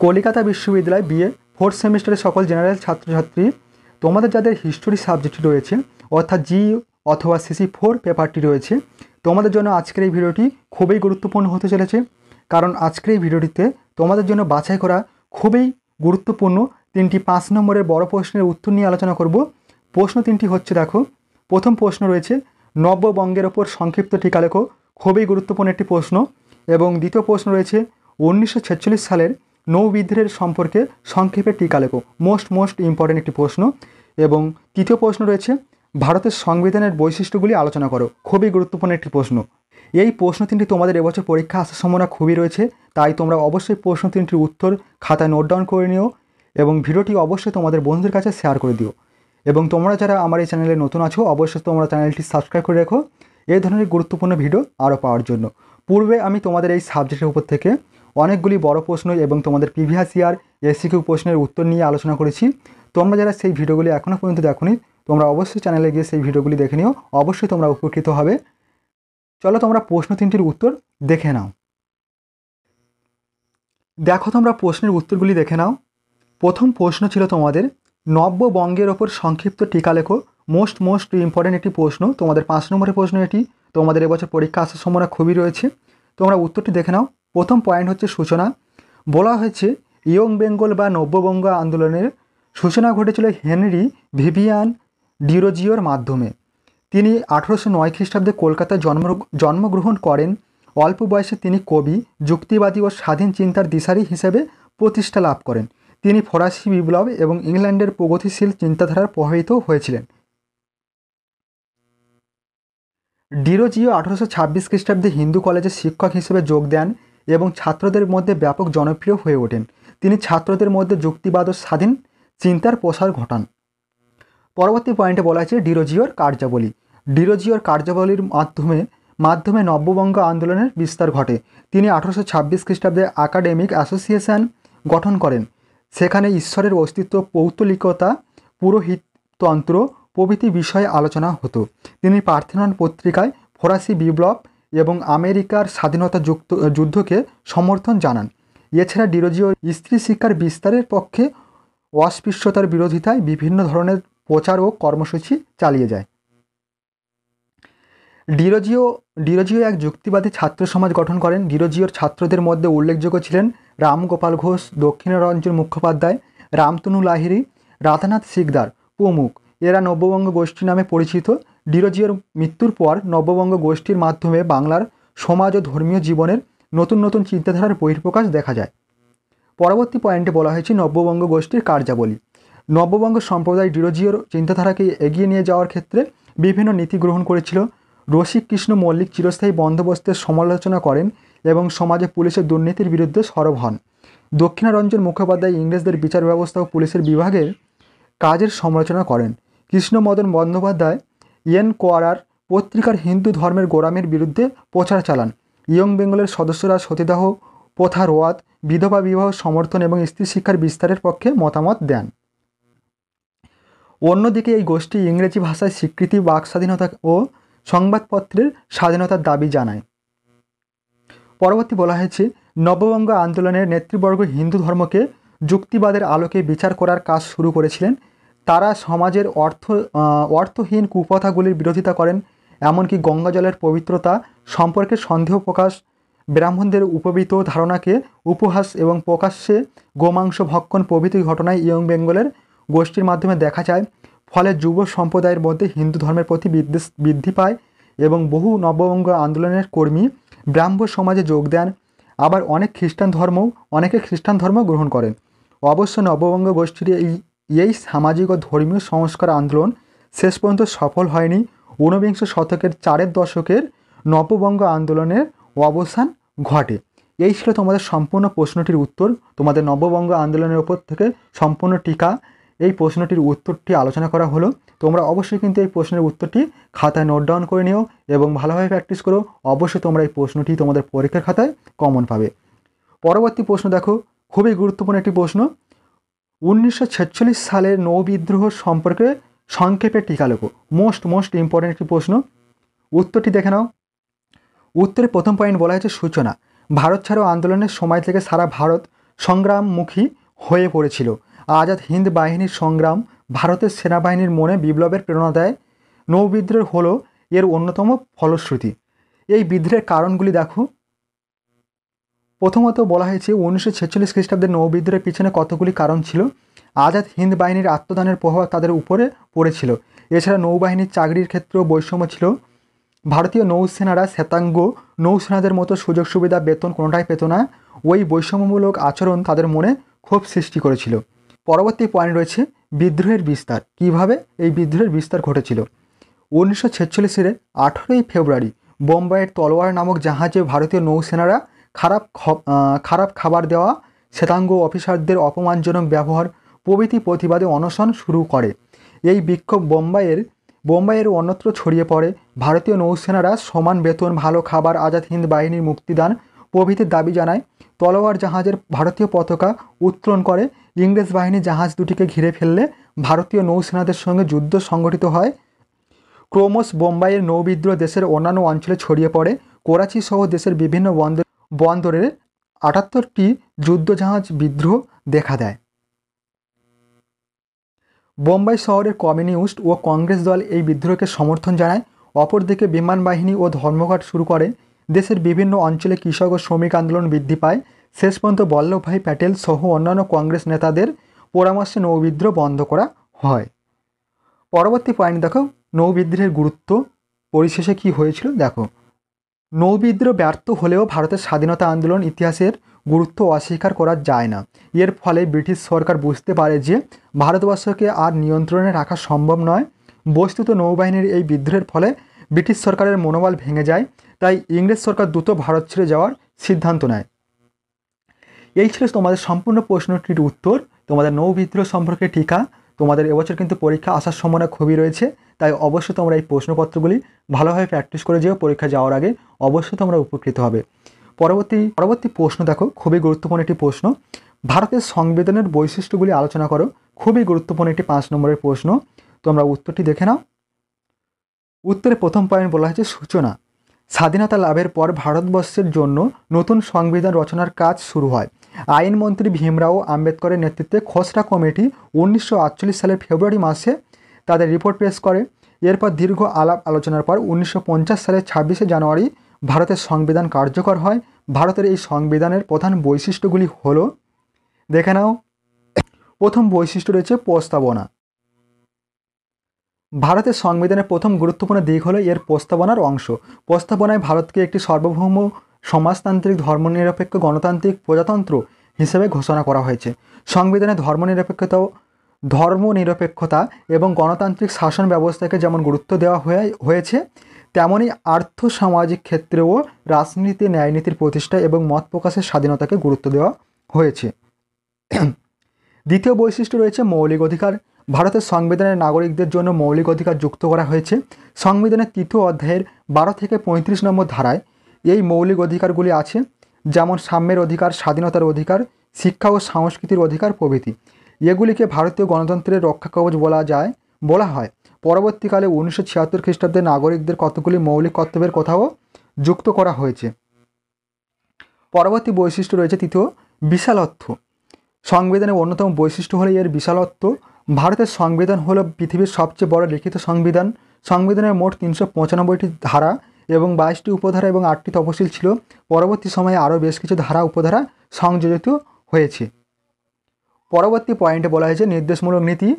কলকাতা বিশ্ববিদ্যালয় BA fourth সেমিস্টারের সকল জেনারেল ছাত্রছাত্রী, তোমাদের যাদের হিস্টোরি সাবজেক্টটি রয়েছে অর্থাৎ জি অথবা CC4 পেপারটি রয়েছে, তোমাদের জন্য আজকের এই ভিডিওটি খুবই গুরুত্বপূর্ণ হতে চলেছে। কারণ আজকের এই ভিডিওটিতে তোমাদের জন্য বাছাই করা খুবই গুরুত্বপূর্ণ 3টি 5 নম্বরের বড় প্রশ্নের উত্তর নিয়ে আলোচনা করব। প্রশ্ন 3টি হচ্ছে, দেখো, প্রথম প্রশ্ন রয়েছে নব্যবঙ্গের ওপর সংক্ষিপ্ত টিকা লেখো, খুবই গুরুত্বপূর্ণ একটি প্রশ্ন। এবং দ্বিতীয় প্রশ্ন রয়েছে 1946 সালের নৌবিদ্রোহের সম্পর্কে সংক্ষেপে টিকা লেখো, মোস্ট ইম্পর্টেন্ট একটি প্রশ্ন। এবং তৃতীয় প্রশ্ন রয়েছে ভারতের সংবিধানের বৈশিষ্ট্যগুলি আলোচনা করো, খুবই গুরুত্বপূর্ণ একটি প্রশ্ন। এই প্রশ্ন 3টি তোমাদের এবছর পরীক্ষা আসার সম্ভাবনা খুবই রয়েছে, তাই তোমরা অবশ্যই প্রশ্ন 3টির উত্তর খাতায় নোট ডাউন করে নিও এবং ভিডিওটি অবশ্যই তোমাদের বন্ধুদের কাছে শেয়ার করে দিও। এবং তোমরা যারা আমার এই চ্যানেলে নতুন আছো, অবশ্যই তোমরা চ্যানেলটি সাবস্ক্রাইব করে রেখো এই ধরনের গুরুত্বপূর্ণ ভিডিও আরও পাওয়ার জন্য। পূর্বে আমি তোমাদের এই সাবজেক্টের উপর থেকে অনেকগুলি বড় প্রশ্ন এবং তোমাদের প্রিভিয়াস ইয়ার SCQ প্রশ্নের উত্তর নিয়ে আলোচনা করেছি। তোমরা যারা সেই ভিডিওগুলি এখনও পর্যন্ত দেখোনি, তোমরা অবশ্যই চ্যানেলে গিয়ে সেই ভিডিওগুলি দেখে নিও, অবশ্যই তোমরা উপকৃত হবে। চলো তোমরা প্রশ্ন 3টির উত্তর দেখে নাও। দেখো, তোমরা প্রশ্নের উত্তরগুলি দেখে নাও। প্রথম প্রশ্ন ছিল তোমাদের নব্যবঙ্গের ওপর সংক্ষিপ্ত টিকা লেখো, মোস্ট ইম্পর্টেন্ট একটি প্রশ্ন, তোমাদের 5 নম্বরের প্রশ্ন এটি। তোমাদের এবছর পরীক্ষা আসার সম্ভাবনা খুবই রয়েছে, তোমরা উত্তরটি দেখে নাও। প্রথম পয়েন্ট হচ্ছে সূচনা। বলা হয়েছে ইয়ং বেঙ্গল বা নব্যবঙ্গ আন্দোলনের সূচনা ঘটেছিল হেনরি ভিভিয়ান ডিরোজিওর মাধ্যমে। তিনি 1809 খ্রিস্টাব্দে কলকাতায় জন্মগ্রহণ করেন। অল্প বয়সে তিনি কবি, যুক্তিবাদী ও স্বাধীন চিন্তার দিশারি হিসেবে প্রতিষ্ঠা লাভ করেন। তিনি ফরাসি বিপ্লব এবং ইংল্যান্ডের প্রগতিশীল চিন্তাধারার প্রভাবিত হয়েছিলেন। ডিরোজিও 1826 খ্রিস্টাব্দে হিন্দু কলেজে শিক্ষক হিসেবে যোগ দেন এবং ছাত্রদের মধ্যে ব্যাপক জনপ্রিয় হয়ে ওঠেন। তিনি ছাত্রদের মধ্যে যুক্তিবাদ ও স্বাধীন চিন্তার প্রসার ঘটান। পরবর্তী পয়েন্টে বলা হয়েছে ডিরোজিওর কার্যাবলী। ডিরোজিওর কার্যাবলীর মাধ্যমে নব্যবঙ্গ আন্দোলনের বিস্তার ঘটে। তিনি 1826 খ্রিস্টাব্দে একাডেমিক অ্যাসোসিয়েশন গঠন করেন। সেখানে ঈশ্বরের অস্তিত্ব, পৌত্তলিকতা, পুরোহিততন্ত্র প্রভৃতি বিষয়ে আলোচনা হতো। তিনি পার্থেনন পত্রিকায় ফরাসি বিপ্লব এবং আমেরিকার স্বাধীনতা যুদ্ধকে সমর্থন জানান। এছাড়া ডিরোজিও স্ত্রী শিক্ষার বিস্তারের পক্ষে অস্পৃশ্যতার বিরোধিতায় বিভিন্ন ধরনের প্রচার ও কর্মসূচি চালিয়ে যায়। ডিরোজিও এক যুক্তিবাদী ছাত্র সমাজ গঠন করেন। ডিরোজিওর ছাত্রদের মধ্যে উল্লেখযোগ্য ছিলেন রামগোপাল ঘোষ, দক্ষিণারঞ্জন মুখোপাধ্যায়, রামতনু লাহিড়ী, রাধানাথ সিকদার প্রমুখ। এরা নব্যবঙ্গ গোষ্ঠী নামে পরিচিত। ডিরোজিওর মৃত্যুর পর নব্যবঙ্গ গোষ্ঠীর মাধ্যমে বাংলার সমাজ ও ধর্মীয় জীবনের নতুন চিন্তাধারার বহিঃপ্রকাশ দেখা যায়। পরবর্তী পয়েন্টে বলা হয়েছে নব্যবঙ্গ গোষ্ঠীর কার্যাবলী। নব্যবঙ্গ সম্প্রদায় ডিরোজিওর চিন্তাধারাকে এগিয়ে নিয়ে যাওয়ার ক্ষেত্রে বিভিন্ন নীতি গ্রহণ করেছিল। রসিক কৃষ্ণ মল্লিক চিরস্থায়ী বন্দোবস্তের সমালোচনা করেন এবং সমাজে পুলিশের দুর্নীতির বিরুদ্ধে সরব হন। দক্ষিণারঞ্জন মুখোপাধ্যায় ইংরেজদের বিচার ব্যবস্থা ও পুলিশের বিভাগের কাজের সমালোচনা করেন। কৃষ্ণমদন বন্দ্যোপাধ্যায় এনকোয়ারার পত্রিকার হিন্দু ধর্মের গোড়ামির বিরুদ্ধে প্রচার চালান। ইয়ং বেঙ্গলের সদস্যরা সতীদাহ প্রথা রোয়াদ, বিধবা বিবাহ সমর্থন এবং স্ত্রী শিক্ষার বিস্তারের পক্ষে মতামত দেন। অন্যদিকে এই গোষ্ঠী ইংরেজি ভাষায় স্বীকৃতি, বাক স্বাধীনতা ও সংবাদপত্রের স্বাধীনতার দাবি জানায়। পরবর্তী বলা হয়েছে নববঙ্গ আন্দোলনের নেতৃবর্গ হিন্দু ধর্মকে যুক্তিবাদের আলোকে বিচার করার কাজ শুরু করেছিলেন। তারা সমাজের অর্থহীন কুপ্রথাগুলির বিরোধিতা করেন, এমনকি গঙ্গাজলের পবিত্রতা সম্পর্কে সন্দেহ প্রকাশ, ব্রাহ্মণদের উপবৃত ধারণাকে উপহাস এবং প্রকাশ্যে গোমাংস ভক্ষণ প্রভৃতি ঘটনায় ইয়ং বেঙ্গলের গোষ্ঠীর মাধ্যমে দেখা যায়। ফলে যুব সম্প্রদায়ের মধ্যে হিন্দু ধর্মের প্রতি বিদ্বেষ বৃদ্ধি পায় এবং বহু নববঙ্গ আন্দোলনের কর্মী ব্রাহ্ম সমাজে যোগ দেন। আবার অনেকে খ্রিস্টান ধর্ম গ্রহণ করেন। অবশ্য নববঙ্গ গোষ্ঠীর এই সামাজিক ও ধর্মীয় সংস্কার আন্দোলন শেষ পর্যন্ত সফল হয়নি। 19বিংশ শতকের 4 দশকের নববঙ্গ আন্দোলনের অবসান ঘটে। এই ছিল তোমাদের সম্পূর্ণ প্রশ্নটির উত্তর। তোমাদের নববঙ্গ আন্দোলনের ওপর থেকে সম্পূর্ণ টিকা এই প্রশ্নটির উত্তরটি আলোচনা করা হলো। তোমরা অবশ্যই কিন্তু এই প্রশ্নের উত্তরটি খাতায় নোট ডাউন করে নিও এবং ভালোভাবে প্র্যাকটিস করো। অবশ্যই তোমরা এই প্রশ্নটি তোমাদের পরীক্ষার খাতায় কমন পাবে। পরবর্তী প্রশ্ন দেখো, খুবই গুরুত্বপূর্ণ একটি প্রশ্ন। 1946 সালের নৌবিদ্রোহ সম্পর্কে সংক্ষেপে টিকা লেখো, মোস্ট ইম্পর্টেন্ট একটি প্রশ্ন। উত্তরটি দেখে নাও। উত্তরে প্রথম পয়েন্ট বলা হয়েছে সূচনা। ভারত ছাড়ো আন্দোলনের সময় থেকে সারা ভারত সংগ্রামমুখী হয়ে পড়েছিল। আজাদ হিন্দ বাহিনীর সংগ্রাম ভারতের সেনাবাহিনীর মনে বিপ্লবের প্রেরণা দেয়। নৌবিদ্রোহ হলো এর অন্যতম ফলশ্রুতি। এই বিদ্রোহের কারণগুলি দেখো। প্রথমত বলা হয়েছে 1946 খ্রিস্টাব্দের নৌবিদ্রোহের পিছনে কতগুলি কারণ ছিল। আজাদ হিন্দ বাহিনীর আত্মদানের প্রভাব তাদের উপরে পড়েছিল। এছাড়া নৌবাহিনীর চাকরির ক্ষেত্রেও বৈষম্য ছিল। ভারতীয় নৌসেনারা শ্বেতাঙ্গ নৌসেনাদের মতো সুযোগ সুবিধা বেতন কোনোটাই পেত না। ওই বৈষম্যমূলক আচরণ তাদের মনে ক্ষোভ সৃষ্টি করেছিল। পরবর্তী পয়েন্ট রয়েছে বিদ্রোহের বিস্তার। কিভাবে এই বিদ্রোহের বিস্তার ঘটেছিল? 1946 সালে 18 ফেব্রুয়ারি বোম্বাইয়ের তলোয়ার নামক জাহাজে ভারতীয় নৌসেনারা খারাপ খাবার দেওয়া, শ্বেতাঙ্গ অফিসারদের অপমানজনক ব্যবহার প্রভৃতি প্রতিবাদে অনশন শুরু করে। এই বিক্ষোভ বোম্বাইয়ের অন্যত্র ছড়িয়ে পড়ে। ভারতীয় নৌসেনারা সমান বেতন, ভালো খাবার, আজাদ হিন্দ বাহিনীর মুক্তিদান প্রভৃতির দাবি জানায়। তলোয়ার জাহাজের ভারতীয় পতাকা উত্তোলন করে। ইংরেজ বাহিনী জাহাজ দুটিকে ঘিরে ফেললে ভারতীয় নৌসেনাদের সঙ্গে যুদ্ধ সংগঠিত হয়। ক্রমশ বোম্বাইয়ের নৌবিদ্রোহ দেশের অন্যান্য অঞ্চলে ছড়িয়ে পড়ে। করাচি সহ দেশের বিভিন্ন বন্দরে 78টি যুদ্ধজাহাজ বিদ্রোহ দেখা দেয়। বোম্বাই শহরের কমিউনিস্ট ও কংগ্রেস দল এই বিদ্রোহকে সমর্থন জানায়। অপরদিকে বিমান বাহিনী ও ধর্মঘট শুরু করে। দেশের বিভিন্ন অঞ্চলে কৃষক ও শ্রমিক আন্দোলন বৃদ্ধি পায়। শেষ পর্যন্ত বল্লভভাই প্যাটেল সহ অন্যান্য কংগ্রেস নেতাদের পরামর্শে নৌবিদ্রোহ বন্ধ করা হয়। পরবর্তী পয়েন্ট দেখো, নৌবিদ্রোহের গুরুত্ব। পরিশেষে কি হয়েছিল দেখো। নৌবিদ্রোহ ব্যর্থ হলেও ভারতের স্বাধীনতা আন্দোলন ইতিহাসের গুরুত্ব অস্বীকার করা যায় না। এর ফলে ব্রিটিশ সরকার বুঝতে পারে যে ভারতবর্ষকে আর নিয়ন্ত্রণে রাখা সম্ভব নয়। বস্তুত নৌবাহিনীর এই বিদ্রোহের ফলে ব্রিটিশ সরকারের মনোবল ভেঙে যায়। তাই ইংরেজ সরকার দ্রুত ভারত ছেড়ে যাওয়ার সিদ্ধান্ত নেয়। এই ছিল তোমাদের সম্পূর্ণ প্রশ্নটির উত্তর। তোমাদের নৌবিদ্রোহ সম্পর্কে টিকা। তোমাদের এবছর কিন্তু পরীক্ষা আসার সম্ভাবনা খুবই রয়েছে। তাই অবশ্যই তোমরা এই প্রশ্নপত্রগুলি ভালোভাবে প্র্যাকটিস করে যেও। পরীক্ষা যাওয়ার আগে অবশ্যই তোমরা উপকৃত হবে। পরবর্তী প্রশ্ন দেখো, খুবই গুরুত্বপূর্ণ একটি প্রশ্ন। ভারতের সংবিধানের বৈশিষ্ট্যগুলি আলোচনা করো। খুবই গুরুত্বপূর্ণ একটি 5 নম্বরের প্রশ্ন। তোমরা উত্তরটি দেখে নাও। উত্তরে প্রথম পয়েন্ট বলা হয়েছে সূচনা। স্বাধীনতা লাভের পর ভারতবর্ষের জন্য নতুন সংবিধান রচনার কাজ শুরু হয়। আইনমন্ত্রী ভীমরাও আম্বেদকরের নেতৃত্বে খসড়া কমিটি 1948 সালের ফেব্রুয়ারি মাসে তাদের রিপোর্ট পেশ করে। এরপর দীর্ঘ আলাপ আলোচনার পর 1950 সালের 26শে জানুয়ারি ভারতের সংবিধান কার্যকর হয়। ভারতের এই সংবিধানের প্রধান বৈশিষ্ট্যগুলি হলো, দেখে নাও। প্রথম বৈশিষ্ট্য রয়েছে প্রস্তাবনা। ভারতের সংবিধানের প্রথম গুরুত্বপূর্ণ দিক হলো এর প্রস্তাবনার অংশ। প্রস্তাবনায় ভারতকে একটি সার্বভৌম সমাজতান্ত্রিক ধর্মনিরপেক্ষ গণতান্ত্রিক প্রজাতন্ত্র হিসেবে ঘোষণা করা হয়েছে। সংবিধানে ধর্মনিরপেক্ষতা এবং গণতান্ত্রিক শাসন ব্যবস্থাকে যেমন গুরুত্ব দেওয়া হয়েছে, তেমনই আর্থ সামাজিক ক্ষেত্রেও রাজনীতি, ন্যায়নীতির প্রতিষ্ঠা এবং মত প্রকাশের স্বাধীনতাকে গুরুত্ব দেওয়া হয়েছে। দ্বিতীয় বৈশিষ্ট্য রয়েছে মৌলিক অধিকার। ভারতের সংবিধানের নাগরিকদের জন্য মৌলিক অধিকার যুক্ত করা হয়েছে। সংবিধানের 3য় অধ্যায়ের 12 থেকে 35 নম্বর ধারায় এই মৌলিক অধিকারগুলি আছে, যেমন সাম্যের অধিকার, স্বাধীনতার অধিকার, শিক্ষা ও সংস্কৃতির অধিকার প্রভৃতি। এগুলিকে ভারতীয় গণতন্ত্রের রক্ষা কবচ বলা হয়। পরবর্তীকালে 1976 খ্রিস্টাব্দে নাগরিকদের কতগুলি মৌলিক কর্তব্যের কথাও যুক্ত করা হয়েছে। পরবর্তী বৈশিষ্ট্য রয়েছে তৃতীয়, বিশালত্ব। সংবিধানের অন্যতম বৈশিষ্ট্য হলো এর বিশালত্ব। ভারতের সংবিধান হলো পৃথিবীর সবচেয়ে বড় লিখিত সংবিধান। সংবিধানের মোট 395টি ধারা এবং 22টি উপধারা এবং 8টি তফসিল ছিল। পরবর্তী সময়ে আরও বেশ কিছু ধারা উপধারা সংযোজিত হয়েছে। পরবর্তী পয়েন্টে বলা হয়েছে নির্দেশমূলক নীতি।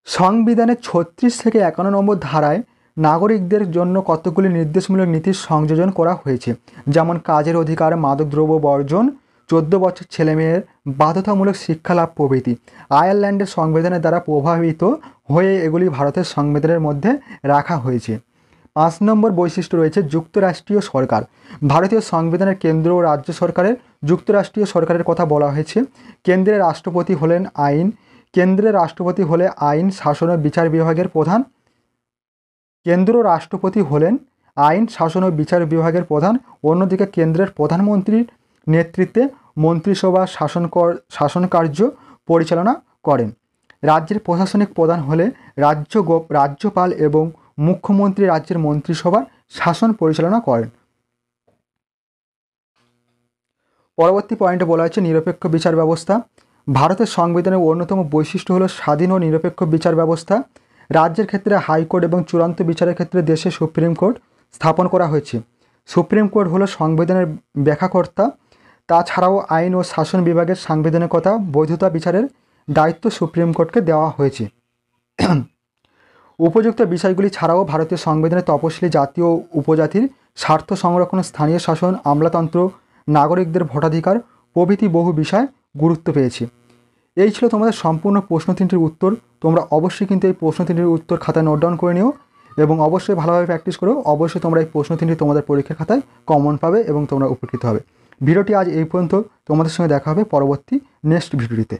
সংবিধানের 36 থেকে 51 নম্বর ধারায় নাগরিকদের জন্য কতগুলি নির্দেশমূলক নীতির সংযোজন করা হয়েছে, যেমন কাজের অধিকার, মাদকদ্রব্য বর্জন, 14 বছর ছেলেমেয়ের বাধ্যতামূলক শিক্ষালাভ প্রভৃতি। আয়ারল্যান্ডের সংবিধানের দ্বারা প্রভাবিত হয়ে এগুলি ভারতের সংবিধানের মধ্যে রাখা হয়েছে। 5 নম্বর বৈশিষ্ট্য রয়েছে যুক্তরাষ্ট্রীয় সরকার। ভারতীয় সংবিধানের কেন্দ্র ও রাজ্য সরকারের যুক্তরাষ্ট্রীয় সরকারের কথা বলা হয়েছে। কেন্দ্রের রাষ্ট্রপতি হলে আইন, শাসন ও বিচার বিভাগের প্রধান। অন্যদিকে কেন্দ্রের প্রধানমন্ত্রীর নেতৃত্বে মন্ত্রিসভা শাসনকার্য পরিচালনা করেন। রাজ্যের প্রশাসনিক প্রধান হলে রাজ্যপাল এবং মুখ্যমন্ত্রী রাজ্যের মন্ত্রিসভার শাসন পরিচালনা করেন। পরবর্তী পয়েন্টে বলা হচ্ছে নিরপেক্ষ বিচার ব্যবস্থা। ভারতের সংবিধানের অন্যতম বৈশিষ্ট্য হলো স্বাধীন ও নিরপেক্ষ বিচার ব্যবস্থা। রাজ্যের ক্ষেত্রে হাইকোর্ট এবং চূড়ান্ত বিচারের ক্ষেত্রে দেশে সুপ্রিম কোর্ট স্থাপন করা হয়েছে। সুপ্রিম কোর্ট হলো সংবিধানের ব্যাখ্যাকর্তা। তাছাড়াও আইন ও শাসন বিভাগের সাংবিধানিকতা বৈধতা বিচারের দায়িত্ব সুপ্রিম কোর্টকে দেওয়া হয়েছে। উপযুক্ত বিষয়গুলি ছাড়াও ভারতীয় সংবিধানে তপশিলি জাতি ও উপজাতির স্বার্থ সংরক্ষণ, স্থানীয় শাসন, আমলাতন্ত্র, নাগরিকদের ভোটাধিকার প্রভৃতি বহু বিষয় গুরুত্ব পেয়েছে। এই ছিল তোমাদের সম্পূর্ণ প্রশ্ন তিনটির উত্তর। তোমরা অবশ্যই কিন্তু এই প্রশ্ন তিনটির উত্তর খাতায় নোট ডাউন করে নিও এবং অবশ্যই ভালোভাবে প্র্যাকটিস করো। অবশ্যই তোমরা এই প্রশ্ন তিনটি তোমাদের পরীক্ষার খাতায় কমন পাবে এবং তোমরা উপকৃত হবে। ভিডিওটি আজ এই পর্যন্ত। তোমাদের সঙ্গে দেখা হবে পরবর্তী নেক্সট ভিডিওতে।